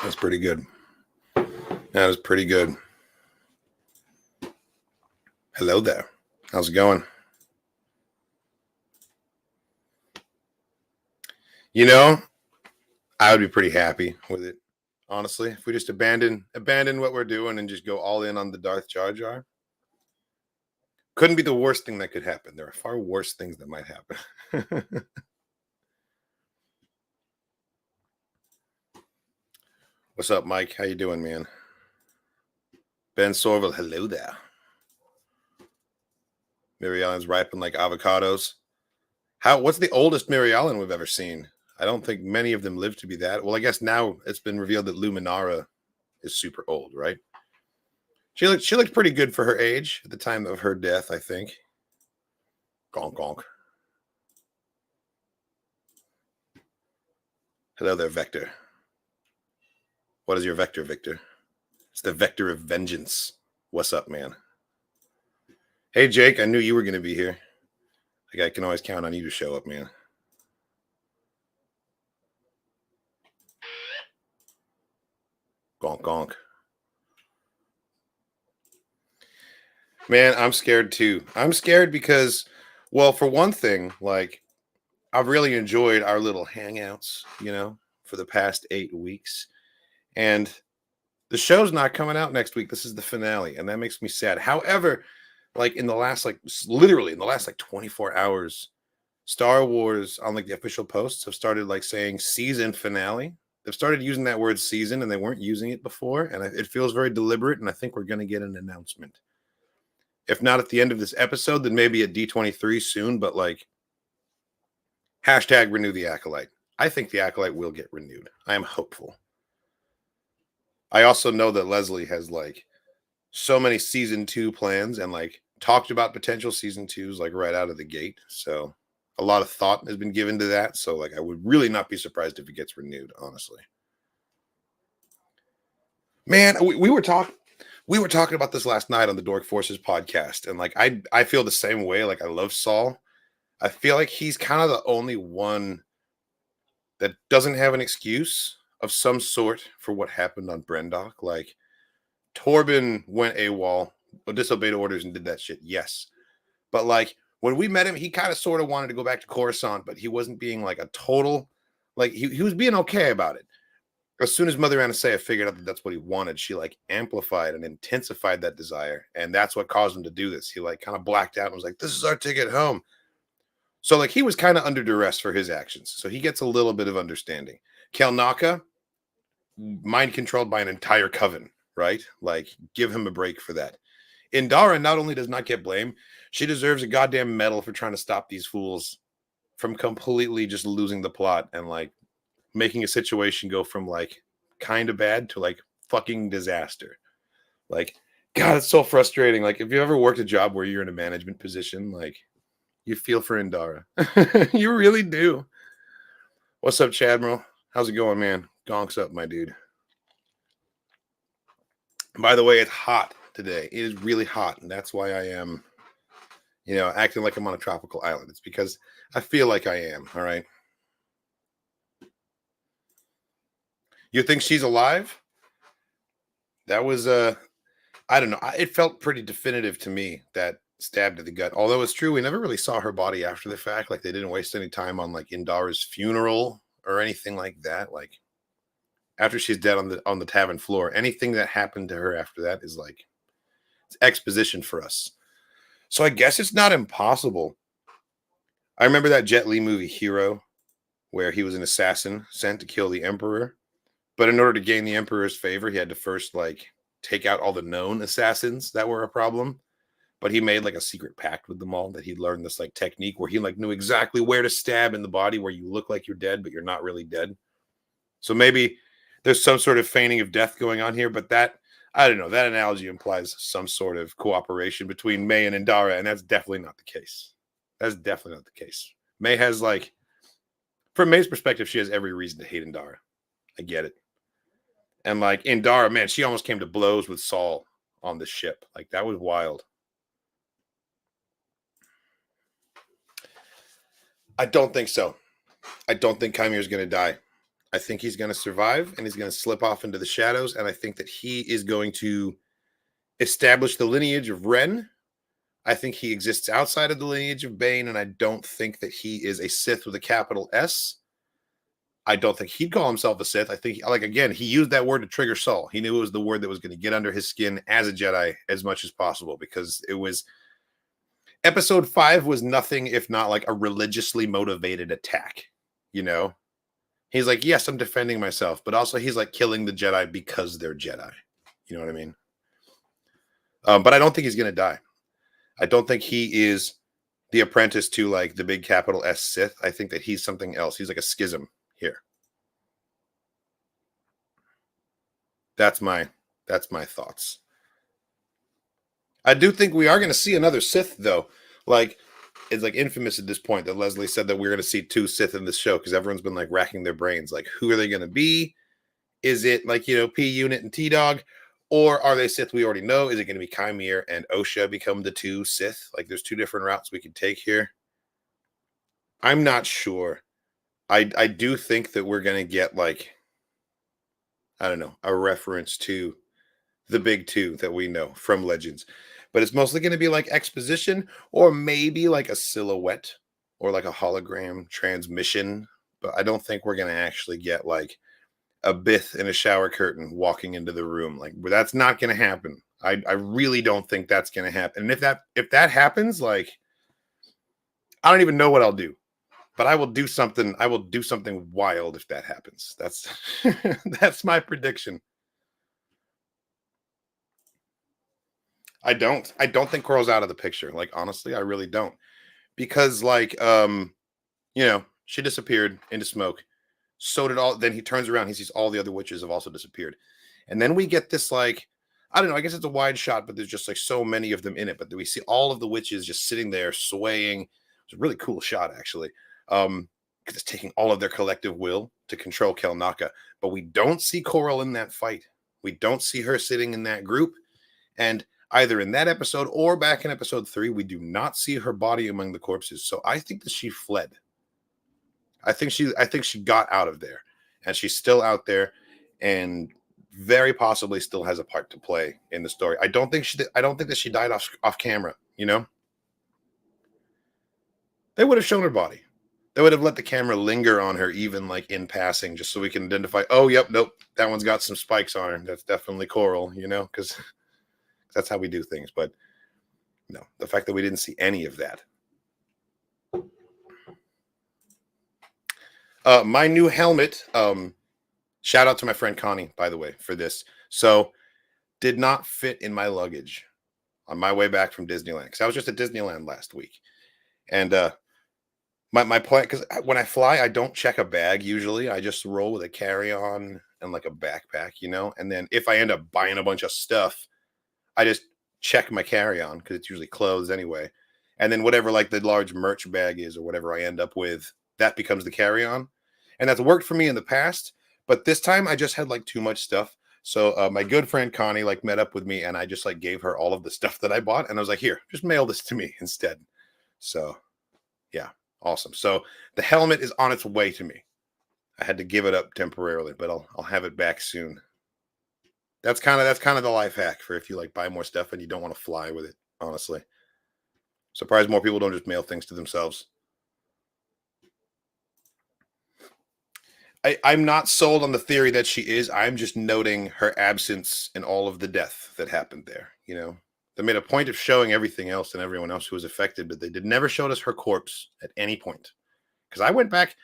That's pretty good. That was pretty good. Hello there. How's it going? You know, I would be pretty happy with it, honestly. If we just abandon what we're doing and just go all in on the Darth Jar Jar. Couldn't be the worst thing that could happen. There are far worse things that might happen. What's up, Mike? How you doing, man? Ben Sorville, hello there. Mary Ellen's ripened like avocados. What's the oldest Mary Ellen we've ever seen? I don't think many of them live to be that. Well, I guess now it's been revealed that Luminara is super old, right? She looked pretty good for her age at the time of her death, I think. Gonk gonk. Hello there, Vector. What is your vector, Victor? It's the vector of vengeance. What's up, man? Hey, Jake, I knew you were going to be here. Like, I can always count on you to show up, man. Gonk gonk. Man, I'm scared too. I'm scared because, well, for one thing, like, I've really enjoyed our little hangouts, for the past 8 weeks. And the show's not coming out next week. This is the finale, and that makes me sad. However, like literally in the last 24 hours, Star Wars on the official posts have started saying season finale. They've started using that word season, and they weren't using it before. And it feels very deliberate. And I think we're going to get an announcement. If not at the end of this episode, then maybe at D23 soon. But hashtag renew the Acolyte. I think the Acolyte will get renewed. I am hopeful. I also know that Leslie has so many season 2 plans and talked about potential season 2s right out of the gate. So a lot of thought has been given to that. So I would really not be surprised if it gets renewed, honestly. Man, we were talking about this last night on the Dork Forces podcast, and I feel the same way. I love Saul. I feel like he's kind of the only one that doesn't have an excuse of some sort for what happened on Brendock. Torben went AWOL, disobeyed orders, and did that shit. Yes. But when we met him, he kind of sort of wanted to go back to Coruscant, but he wasn't being a total, he was being okay about it. As soon as Mother Anastasia figured out that that's what he wanted, she amplified and intensified that desire. And that's what caused him to do this. He kind of blacked out and was like, this is our ticket home. So he was kind of under duress for his actions. So he gets a little bit of understanding. Kelnaka, mind controlled by an entire coven, right? Give him a break for that. Indara not only does not get blame, she deserves a goddamn medal for trying to stop these fools from completely just losing the plot and making a situation go from kind of bad to fucking disaster. God, it's so frustrating. If you ever worked a job where you're in a management position, you feel for Indara. You really do. What's up, Chadmiral? How's it going, man? Gonks up, my dude. By the way, it's hot today. It is really hot, and that's why I am, acting like I'm on a tropical island. It's because I feel like I am, all right? You think she's alive? That was, I don't know. It felt pretty definitive to me, that stab to the gut. Although it's true, we never really saw her body after the fact. They didn't waste any time on Indara's funeral or anything like that. After she's dead on the tavern floor, anything that happened to her after that is it's exposition for us. So I guess it's not impossible. I remember that Jet Li movie Hero, where he was an assassin sent to kill the Emperor. But in order to gain the Emperor's favor, he had to first take out all the known assassins that were a problem. But he made a secret pact with them all, that he learned this technique where he knew exactly where to stab in the body where you look like you're dead, but you're not really dead. So maybe there's some sort of feigning of death going on here, but I don't know. That analogy implies some sort of cooperation between May and Indara, and that's definitely not the case. That's definitely not the case. May has from May's perspective, she has every reason to hate Indara. I get it. And Indara, man, she almost came to blows with Saul on the ship. That was wild. I don't think so. I don't think Qimir is going to die. I think he's going to survive and he's going to slip off into the shadows. And I think that he is going to establish the lineage of Ren. I think he exists outside of the lineage of Bane, and I don't think that he is a Sith with a capital S. I don't think he'd call himself a Sith. I think, like, again, he used that word to trigger Saul. He knew it was the word that was going to get under his skin as a Jedi as much as possible, because it was episode 5 was nothing if not like a religiously motivated attack. You know, he's like, yes, I'm defending myself, but also he's like killing the Jedi because they're Jedi. You know what I mean? But I don't think he's going to die. I don't think he is the apprentice to like the big capital S Sith. I think that he's something else. He's like a schism here. That's my thoughts. I do think we are going to see another Sith, though. Like, it's like infamous at this point that Leslie said that we're going to see 2 Sith in this show, because everyone's been like racking their brains. Like, who are they going to be? Is it like, you know, P Unit and T Dog? Or are they Sith we already know? Is it going to be Qimir and Osha become the 2 Sith? Like, there's 2 different routes we could take here. I'm not sure. I do think that we're going to get, like, I don't know, a reference to the big 2 that we know from Legends. But it's mostly going to be like exposition, or maybe like a silhouette or like a hologram transmission. But I don't think we're going to actually get like a Bith in a shower curtain walking into the room. Like, that's not going to happen. I really don't think that's going to happen. And if that happens, like, I don't even know what I'll do, but I will do something. I will do something wild if that happens. That's that's my prediction. I don't think Coral's out of the picture. Like, honestly, I really don't. Because like you know, she disappeared into smoke. So did all. Then he turns around. He sees all the other witches have also disappeared. And then we get this, like, I don't know. I guess it's a wide shot, but there's just like so many of them in it. But we see all of the witches just sitting there swaying. It's a really cool shot, actually, because it's taking all of their collective will to control Kelnaka. But we don't see Coral in that fight. We don't see her sitting in that group. And either in that episode or back in episode 3, we do not see her body among the corpses. So I think that she fled. I think she got out of there, and she's still out there, and very possibly still has a part to play in the story. I don't think that she died off camera. You know, they would have shown her body. They would have let the camera linger on her, even like in passing, just so we can identify. Oh, yep, nope, that one's got some spikes on her. That's definitely Coral. You know, because that's how we do things. But no, the fact that we didn't see any of that. My new helmet, shout out to my friend Connie, by the way, for this. So, did not fit in my luggage on my way back from Disneyland, because I was just at Disneyland last week. And my plan, because when I fly, I don't check a bag usually. I just roll with a carry-on and like a backpack, you know? And then if I end up buying a bunch of stuff, I just check my carry-on, because it's usually clothes anyway. And then whatever like the large merch bag is or whatever I end up with, that becomes the carry-on. And that's worked for me in the past, but this time I just had like too much stuff. So my good friend Connie like met up with me, and I just like gave her all of the stuff that I bought, and I was like, here, just mail this to me instead. So yeah, awesome. So the helmet is on its way to me. I had to give it up temporarily, but I'll have it back soon. That's kind of the life hack for if you like buy more stuff and you don't want to fly with it, honestly. Surprised more people don't just mail things to themselves. I'm not sold on the theory that she is. I'm just noting her absence in all of the death that happened there. You know, they made a point of showing everything else and everyone else who was affected, but they never showed us her corpse at any point. Because I went back,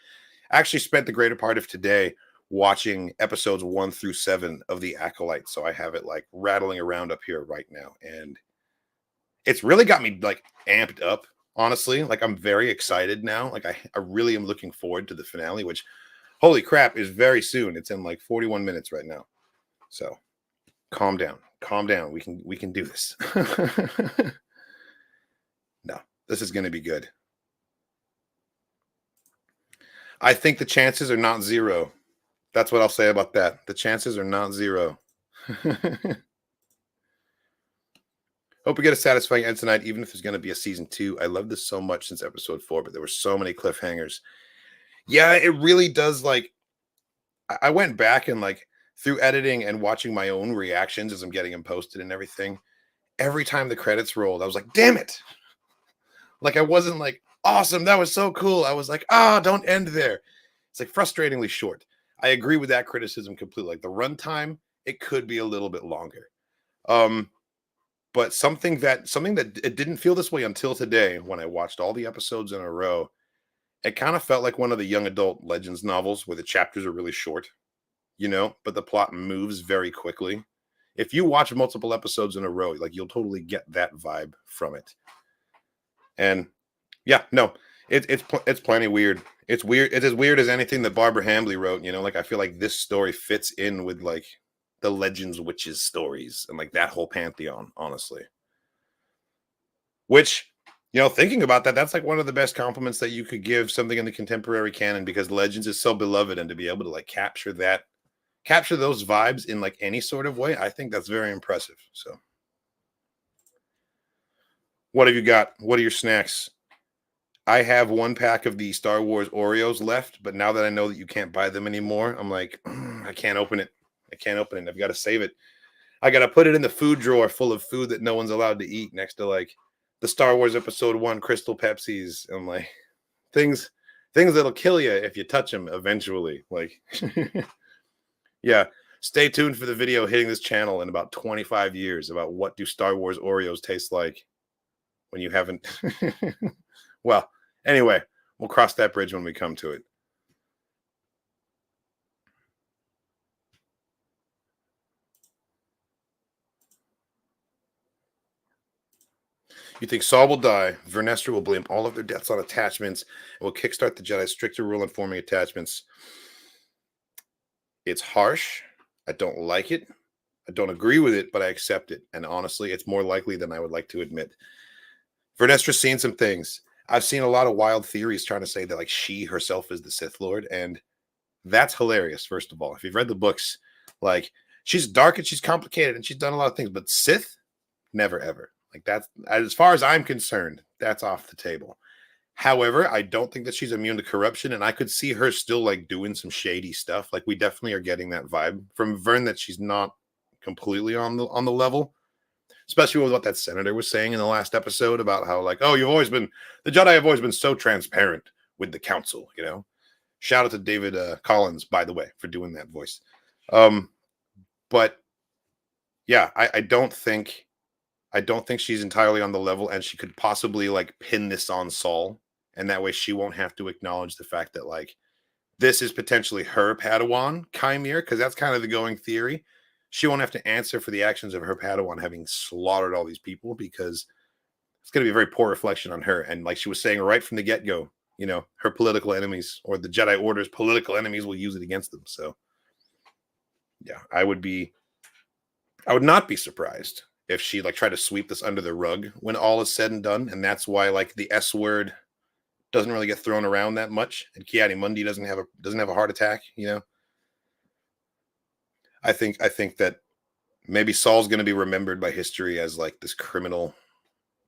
actually spent the greater part of today watching episodes 1 through 7 of The Acolyte. So I have it like rattling around up here right now. And it's really got me like amped up, honestly. Like, I'm very excited now. Like, I really am looking forward to the finale, which, holy crap, is very soon. It's in like 41 minutes right now. So calm down. We can do this. No, this is going to be good. I think the chances are not zero. That's what I'll say about that. The chances are not zero. Hope we get a satisfying end tonight, even if there's going to be a season 2. I love this so much since episode 4, but there were so many cliffhangers. Yeah, it really does. Like, I went back and like through editing and watching my own reactions as I'm getting them posted and everything. Every time the credits rolled, I was like, damn it. Like I wasn't like, awesome, that was so cool. I was like, don't end there. It's like frustratingly short. I agree with that criticism completely. Like the runtime, it could be a little bit longer. Um, but something that it didn't feel this way until today when I watched all the episodes in a row. It kind of felt like one of the young adult Legends novels where the chapters are really short, but the plot moves very quickly. If you watch multiple episodes in a row, like you'll totally get that vibe from it. And yeah, no, it's plenty weird. It's weird. It's as weird as anything that Barbara Hambly wrote. Like I feel like this story fits in with like the Legends witches stories and like that whole pantheon, honestly. Which, thinking about that, that's like one of the best compliments that you could give something in the contemporary canon because Legends is so beloved, and to be able to like capture those vibes in like any sort of way, I think that's very impressive. So, what have you got? What are your snacks? I have one pack of the Star Wars Oreos left, but now that I know that you can't buy them anymore, I'm like, I can't open it. I can't open it. I've got to save it. I got to put it in the food drawer full of food that no one's allowed to eat next to like the Star Wars Episode 1 Crystal Pepsis and like things that'll kill you if you touch them eventually. Like, yeah, stay tuned for the video hitting this channel in about 25 years about what do Star Wars Oreos taste like when you haven't. Well, anyway, we'll cross that bridge when we come to it. You think Saul will die, Vernestra will blame all of their deaths on attachments, and will kickstart the Jedi's stricter rule in forming attachments. It's harsh. I don't like it. I don't agree with it, but I accept it. And honestly, it's more likely than I would like to admit. Vernestra's seen some things. I've seen a lot of wild theories trying to say that like she herself is the Sith Lord, and that's hilarious. First of all, if you've read the books, like she's dark and she's complicated and she's done a lot of things, but Sith, never ever. Like that's as far as I'm concerned, that's off the table. However, I don't think that she's immune to corruption, and I could see her still like doing some shady stuff. Like we definitely are getting that vibe from Vern that she's not completely on the level, especially with what that senator was saying in the last episode about how like, oh, the Jedi have always been so transparent with the council. Shout out to David Collins, by the way, for doing that voice. But yeah, I don't think she's entirely on the level, and she could possibly like pin this on Saul, and that way she won't have to acknowledge the fact that like this is potentially her Padawan, Qimir, because that's kind of the going theory. She won't have to answer for the actions of her Padawan having slaughtered all these people, because it's going to be a very poor reflection on her. And like she was saying right from the get-go, her political enemies or the Jedi Order's political enemies will use it against them. So yeah, I would not be surprised if she like tried to sweep this under the rug when all is said and done. And that's why like the S word doesn't really get thrown around that much, and Ki-Adi-Mundi doesn't have a heart attack. I think that maybe Saul's going to be remembered by history as like this criminal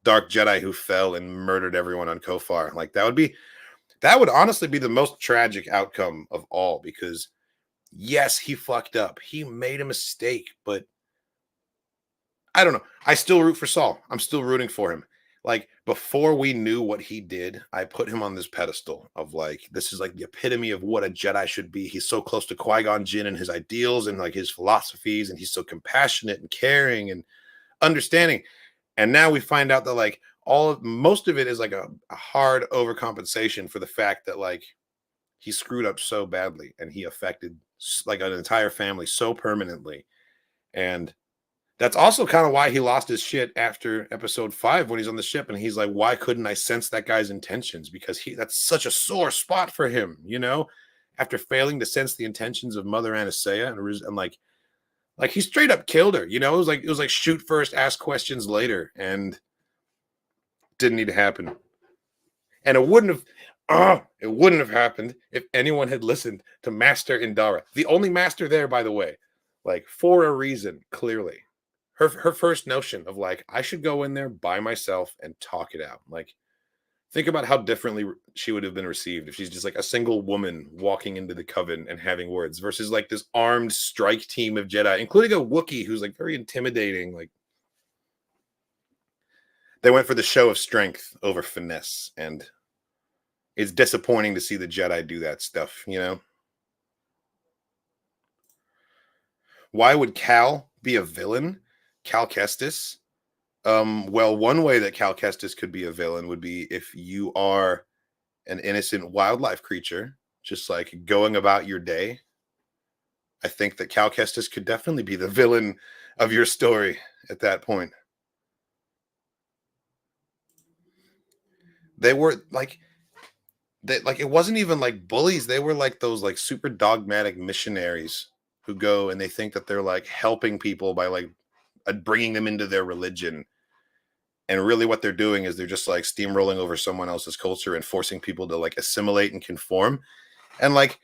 dark Jedi who fell and murdered everyone on Kofar. Like that would honestly be the most tragic outcome of all, because yes, he fucked up. He made a mistake, but I don't know. I still root for Saul. I'm still rooting for him. Like before we knew what he did, I put him on this pedestal of like, this is like the epitome of what a Jedi should be. He's so close to Qui-Gon Jinn and his ideals and like his philosophies, and he's so compassionate and caring and understanding. And now we find out that like most of it is like a hard overcompensation for the fact that like he screwed up so badly and he affected like an entire family so permanently. And that's also kind of why he lost his shit after episode 5 when he's on the ship and he's like, why couldn't I sense that guy's intentions? Because that's such a sore spot for him, after failing to sense the intentions of Mother Anastasia and like he straight up killed her, it was like shoot first, ask questions later, and didn't need to happen. And it wouldn't have happened if anyone had listened to Master Indara. The only master there, by the way, like for a reason, clearly. Her first notion of like, I should go in there by myself and talk it out. Like Think about how differently she would have been received if she's just like a single woman walking into the coven and having words versus like this armed strike team of Jedi, including a Wookiee who's like very intimidating. Like they went for the show of strength over finesse, and it's disappointing to see the Jedi do that stuff, you know? Why would Cal be a villain? Cal Kestis? Well, one way that Cal Kestis could be a villain would be if you are an innocent wildlife creature, just like going about your day. I think that Cal Kestis could definitely be the villain of your story at that point. They were like it wasn't even like bullies. They were like those like super dogmatic missionaries who go and they think that they're like helping people by like bringing them into their religion. And really what they're doing is they're just like steamrolling over someone else's culture and forcing people to like assimilate and conform. And like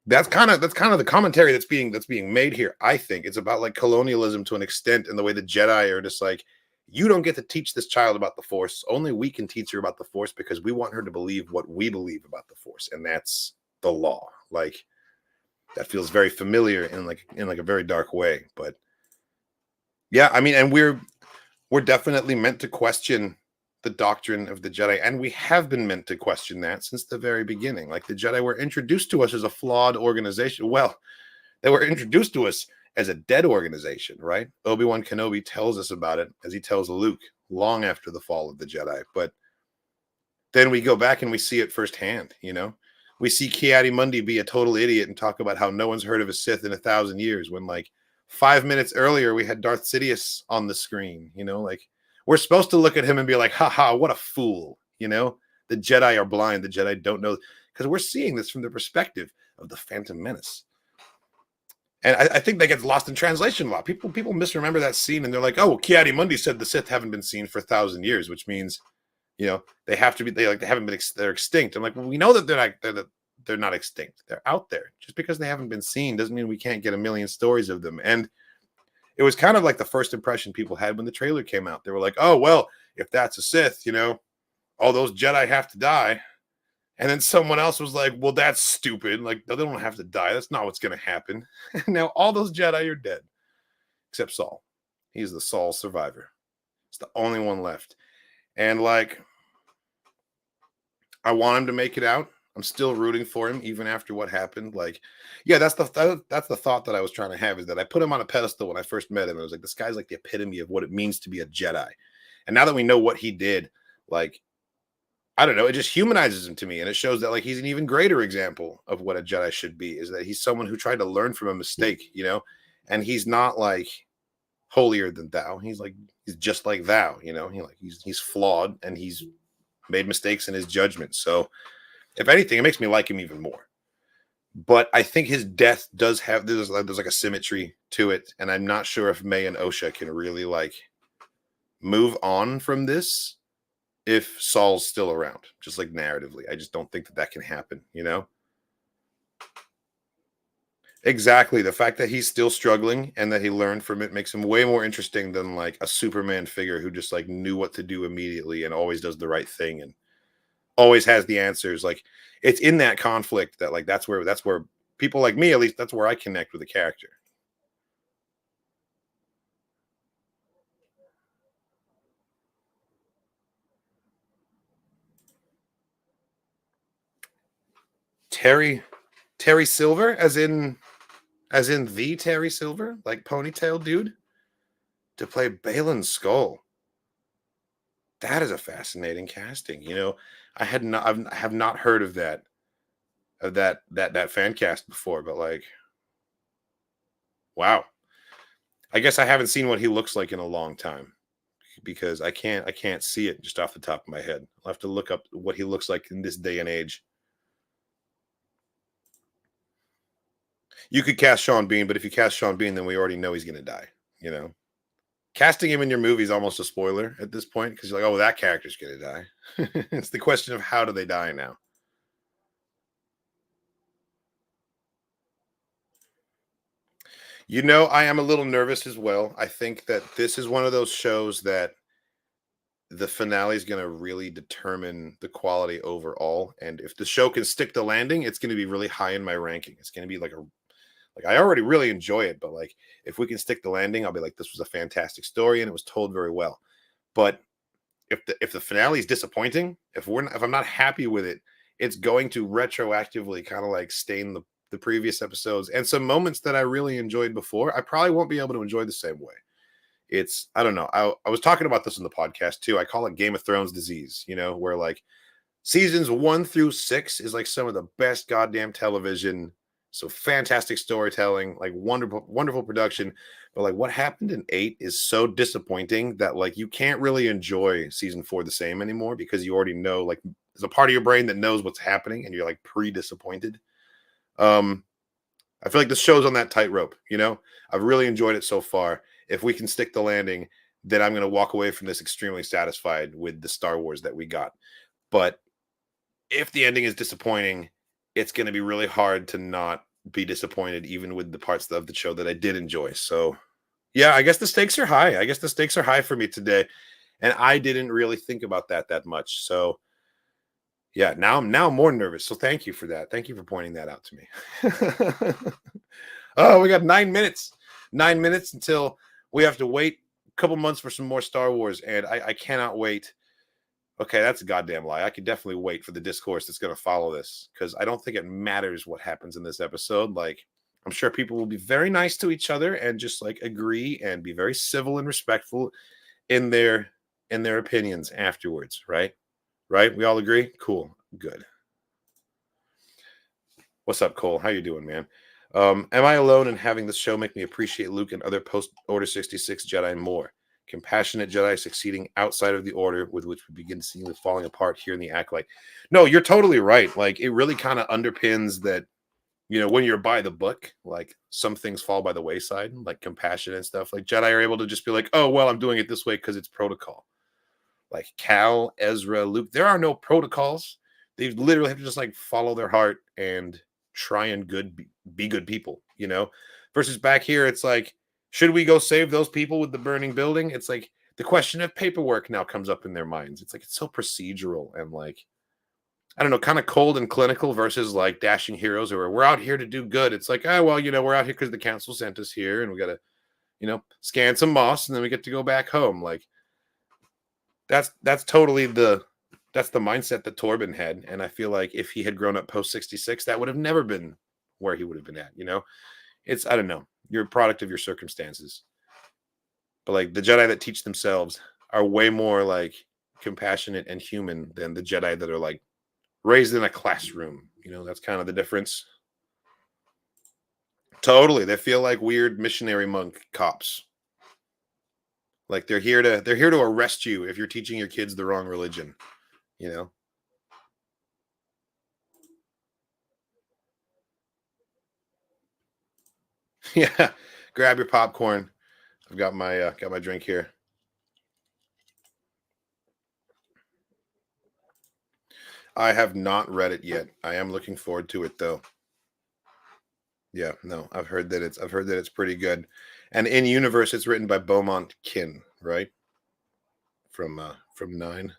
that's kind of the commentary that's being made here. I think it's about like colonialism to an extent, and the way the Jedi are just like, you don't get to teach this child about the Force. Only we can teach her about the Force because we want her to believe what we believe about the Force, and that's the law. Like that feels very familiar in like a very dark way. But yeah, I mean, and we're definitely meant to question the doctrine of the Jedi, and we have been meant to question that since the very beginning. Like the Jedi were introduced to us as a flawed organization. Well, they were introduced to us as a dead organization, right? Obi-Wan Kenobi tells us about it as he tells Luke long after the fall of the Jedi. But then we go back and we see it firsthand, you know? We see Ki-Adi-Mundi be a total idiot and talk about how no one's heard of a Sith in 1,000 years when like 5 minutes earlier we had Darth Sidious on the screen, you know? Like we're supposed to look at him and be like, haha, what a fool, you know? The Jedi are blind. The Jedi don't know, because we're seeing this from the perspective of the Phantom Menace. And I think that gets lost in translation a lot. People misremember that scene and they're like, "Oh, well, Ki-Adi-Mundi said the Sith haven't been seen for 1,000 years, which means, you know, they have to be they haven't been they're extinct." I'm like, well, we know that they're not extinct. They're out there. Just because they haven't been seen doesn't mean we can't get a million stories of them. And it was kind of like the first impression people had when the trailer came out. They were like, "Oh, well, if that's a Sith, you know, all those Jedi have to die." And then someone else was like, well, that's stupid. Like, they don't have to die. That's not what's going to happen. And now all those Jedi are dead, except Saul. He's the Saul survivor. It's the only one left. And like, I want him to make it out. I'm still rooting for him, even after what happened. Like, yeah, that's the thought that I was trying to have, is that I put him on a pedestal when I first met him. I was like, this guy's like the epitome of what it means to be a Jedi. And now that we know what he did, like, I don't know, it just humanizes him to me, and it shows that like he's an even greater example of what a Jedi should be, is that he's someone who tried to learn from a mistake, you know, and he's not like holier than thou. He's like he's just like thou, you know. He's flawed and he's made mistakes in his judgment. So if anything, it makes me like him even more. But I think his death does have there's like a symmetry to it, and I'm not sure if May and Osha can really like move on from this if Saul's still around, just like narratively. I just don't think that can happen, you know? Exactly. The fact that he's still struggling and that he learned from it makes him way more interesting than like a Superman figure who just like knew what to do immediately and always does the right thing and always has the answers. Like it's in that conflict that like that's where people like me, at least that's where I connect with the character. Terry Terry Silver, as in the Terry Silver, like ponytail dude, to play Balin Skull. That is a fascinating casting. You know, I have not heard of that fan cast before, but like, wow. I guess I haven't seen what he looks like in a long time because I can't see it just off the top of my head. I'll have to look up what he looks like in this day and age. You could cast Sean Bean, but if you cast Sean Bean, then we already know he's gonna die. You know, casting him in your movie is almost a spoiler at this point because you're like, oh, that character's gonna die. It's the question of how do they die now. I am a little nervous as well. I think that this is one of those shows that the finale is going to really determine the quality overall. And if the show can stick the landing, it's going to be really high in my ranking. It's going to be like I already really enjoy it, but like if we can stick the landing, I'll be like, this was a fantastic story and it was told very well. But if the finale is disappointing, if I'm not happy with it, it's going to retroactively kind of like stain the previous episodes and some moments that I really enjoyed before. I probably won't be able to enjoy the same way. It's I don't know. I was talking about this in the podcast too. I call it Game of Thrones disease, where like seasons 1 through 6 is like some of the best goddamn television. So fantastic storytelling, like wonderful production. But like what happened in 8 is so disappointing that like you can't really enjoy season 4 the same anymore because you already know like there's a part of your brain that knows what's happening and you're like pre-disappointed. I feel like this show's on that tightrope, I've really enjoyed it so far. If we can stick the landing, then I'm going to walk away from this extremely satisfied with the Star Wars that we got. But if the ending is disappointing, it's going to be really hard to not be disappointed, even with the parts of the show that I did enjoy. So, yeah, I guess the stakes are high. I guess the stakes are high for me today. And I didn't really think about that much. So, yeah, now I'm more nervous. So thank you for that. Thank you for pointing that out to me. Oh, we got 9 minutes. 9 minutes until we have to wait a couple months for some more Star Wars. And I cannot wait. Okay, that's a goddamn lie. I could definitely wait for the discourse that's going to follow this because I don't think it matters what happens in this episode. Like, I'm sure people will be very nice to each other and just like agree and be very civil and respectful in their opinions afterwards, right? Right? We all agree? Cool. Good. What's up, Cole? How you doing, man? Am I alone in having this show make me appreciate Luke and other post-Order 66 Jedi more? Compassionate Jedi succeeding outside of the Order, with which we begin seeing the falling apart here in the Acolyte. No, you're totally right. Like, it really kind of underpins that, when you're by the book, like, some things fall by the wayside, like compassion and stuff. Like, Jedi are able to just be like, oh, well, I'm doing it this way because it's protocol. Like, Cal, Ezra, Luke, there are no protocols. They literally have to just, like, follow their heart and try and be good people, versus back here it's like, should we go save those people with the burning building? It's like the question of paperwork now comes up in their minds. It's like it's so procedural and like I don't know, kind of cold and clinical versus like dashing heroes who are we're out here to do good. It's like, oh well, we're out here because the council sent us here and we gotta scan some moss and then we get to go back home. Like that's totally that's the mindset that Torben had. And I feel like if he had grown up post 66, that would have never been where he would have been at, It's, I don't know, you're a product of your circumstances. But like the Jedi that teach themselves are way more like compassionate and human than the Jedi that are like raised in a classroom. That's kind of the difference. Totally. They feel like weird missionary monk cops. Like they're here to arrest you if you're teaching your kids the wrong religion. Yeah. Grab your popcorn. I've got my drink here. I have not read it yet. I am looking forward to it though. Yeah, no, I've heard that it's pretty good. And in universe it's written by Beaumont Kin, right? From 9.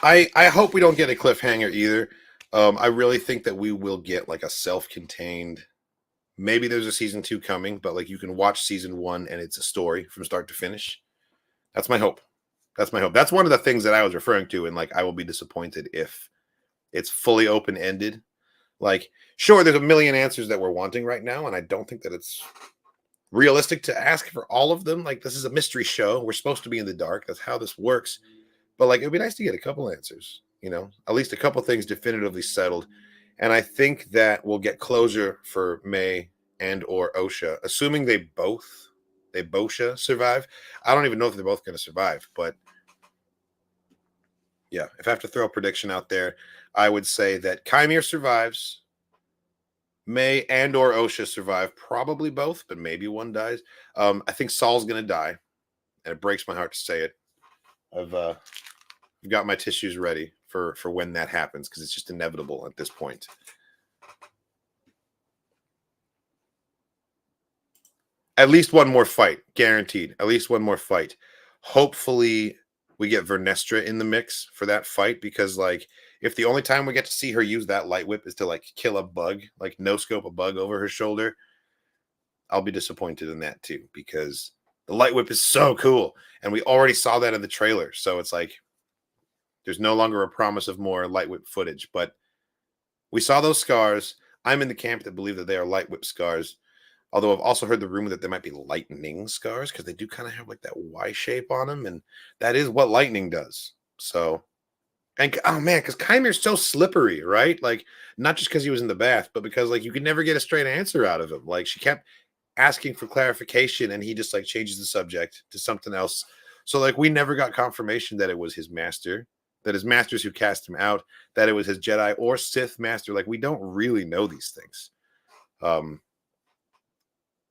I hope we don't get a cliffhanger either. I really think that we will get like a self-contained. Maybe there's a season 2 coming, but like you can watch season 1 and it's a story from start to finish. That's my hope. That's my hope. That's one of the things that I was referring to, and like I will be disappointed if it's fully open-ended. Like, sure, there's a million answers that we're wanting right now, and I don't think that it's realistic to ask for all of them. Like, this is a mystery show. We're supposed to be in the dark. That's how this works. But like, it'd be nice to get a couple answers, at least a couple things definitively settled. And I think that we'll get closure for May and or Osha, assuming they both survive. I don't even know if they're both going to survive, but yeah, if I have to throw a prediction out there, I would say that Qimir survives, May and or Osha survive, probably both, but maybe one dies. I think Saul's going to die, and it breaks my heart to say it. I've got my tissues ready for when that happens because it's just inevitable at this point. At least one more fight, guaranteed. At least one more fight. Hopefully, we get Vernestra in the mix for that fight because, like, if the only time we get to see her use that light whip is to like kill a bug, like no scope a bug over her shoulder, I'll be disappointed in that too because the light whip is so cool, and we already saw that in the trailer. So it's like there's no longer a promise of more light whip footage, but we saw those scars. I'm in the camp that believe that they are light whip scars. Although I've also heard the rumor that they might be lightning scars because they do kind of have like that Y shape on them, and that is what lightning does. So, and oh man, because Kymir's so slippery, right? Like, not just because he was in the bath, but because like you could never get a straight answer out of him. Like, she kept asking for clarification, and he just like changes the subject to something else. So, like, we never got confirmation that it was his master, that his masters who cast him out, that it was his Jedi or Sith master. Like, we don't really know these things.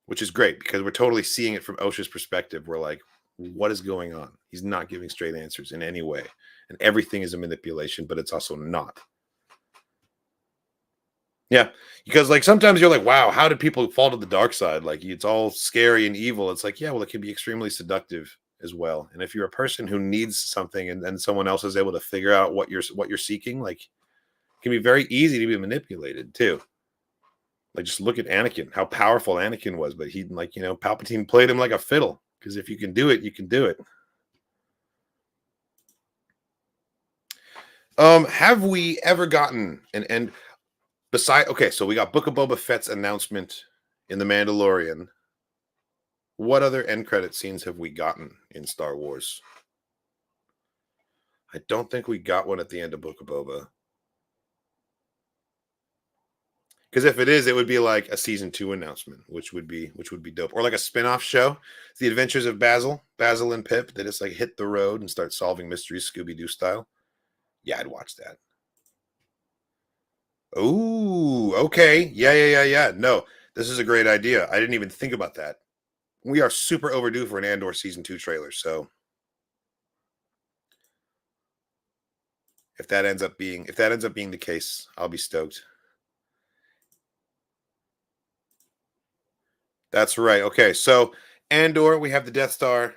Which is great because we're totally seeing it from Osha's perspective. We're like, what is going on? He's not giving straight answers in any way. And everything is a manipulation, but it's also not. Yeah. Because like sometimes you're like, wow, how did people fall to the dark side? Like it's all scary and evil. It's like, yeah, well, it can be extremely seductive as well. And if you're a person who needs something and then someone else is able to figure out what you're seeking, like it can be very easy to be manipulated too. Like, just look at Anakin, how powerful Anakin was. But he, like, Palpatine played him like a fiddle. Because if you can do it, you can do it. Have we ever gotten an end? Okay, so we got Book of Boba Fett's announcement in The Mandalorian. What other end credit scenes have we gotten in Star Wars? I don't think we got one at the end of Book of Boba. Because if it is, it would be like a season 2 announcement, which would be dope, or like a spin-off show, The Adventures of Basil and Pip. They just like hit the road and start solving mysteries, Scooby-Doo style. Yeah, I'd watch that. Oh, okay, yeah. No, this is a great idea. I didn't even think about that. We are super overdue for an Andor season 2 trailer. So if that ends up being the case, I'll be stoked. That's right. Okay, so Andor, we have the Death Star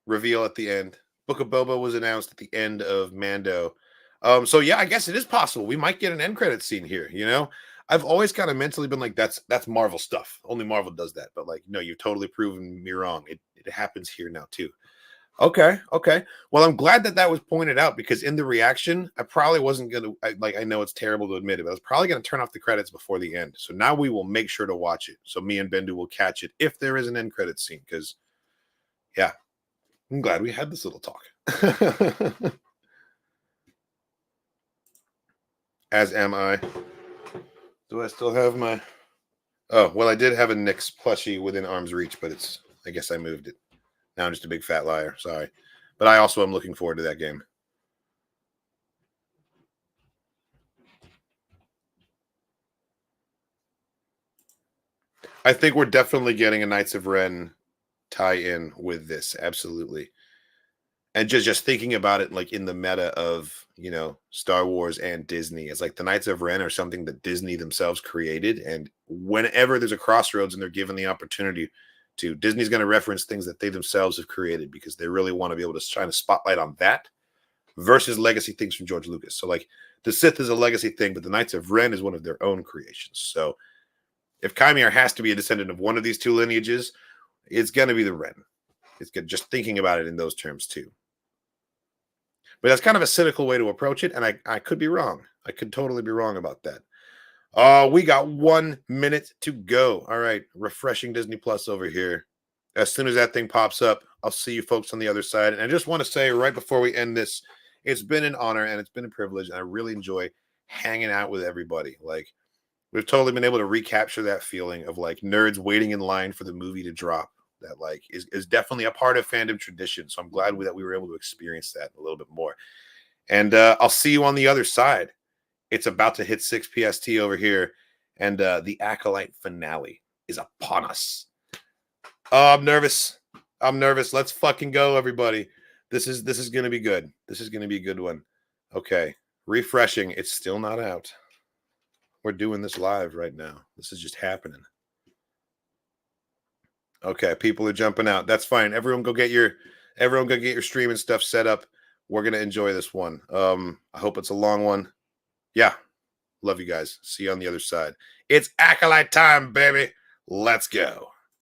reveal at the end. Book of Boba was announced at the end of Mando. So yeah, I guess it is possible we might get an end credit scene here. I've always kind of mentally been like, that's Marvel stuff. Only Marvel does that. But like, no, you've totally proven me wrong. It happens here now too. Okay. Well, I'm glad that was pointed out because in the reaction, I probably wasn't going to, I know it's terrible to admit it, but I was probably going to turn off the credits before the end. So now we will make sure to watch it. So me and Bendu will catch it if there is an end credit scene because, yeah, I'm glad we had this little talk. As am I. Do I still have my... Oh, well, I did have a Nyx plushie within arm's reach, but I guess I moved it. Now I'm just a big fat liar. Sorry. But I also am looking forward to that game. I think we're definitely getting a Knights of Ren tie-in with this. Absolutely. And just thinking about it like in the meta of, Star Wars and Disney, it's like the Knights of Ren are something that Disney themselves created. And whenever there's a crossroads and they're given the opportunity to, Disney's going to reference things that they themselves have created because they really want to be able to shine a spotlight on that versus legacy things from George Lucas. So like the Sith is a legacy thing, but the Knights of Ren is one of their own creations. So if Qimir has to be a descendant of one of these two lineages, it's going to be the Ren. It's good just thinking about it in those terms too. But that's kind of a cynical way to approach it, and I could be wrong. I could totally be wrong about that. We got 1 minute to go. All right, refreshing Disney Plus over here. As soon as that thing pops up, I'll see you folks on the other side. And I just want to say right before we end this, it's been an honor and it's been a privilege, and I really enjoy hanging out with everybody. Like, we've totally been able to recapture that feeling of like nerds waiting in line for the movie to drop. That like is definitely a part of fandom tradition. So I'm glad that we were able to experience that a little bit more. And I'll see you on the other side. It's about to hit 6 PST over here, and the Acolyte finale is upon us. Oh, I'm nervous. Let's fucking go, everybody. This is gonna be good. This is gonna be a good one. Okay, refreshing. It's still not out. We're doing this live right now. This is just happening. Okay, people are jumping out. That's fine. Everyone go get your stream and stuff set up. We're gonna enjoy this one. I hope it's a long one. Yeah. Love you guys. See you on the other side. It's Acolyte time, baby. Let's go.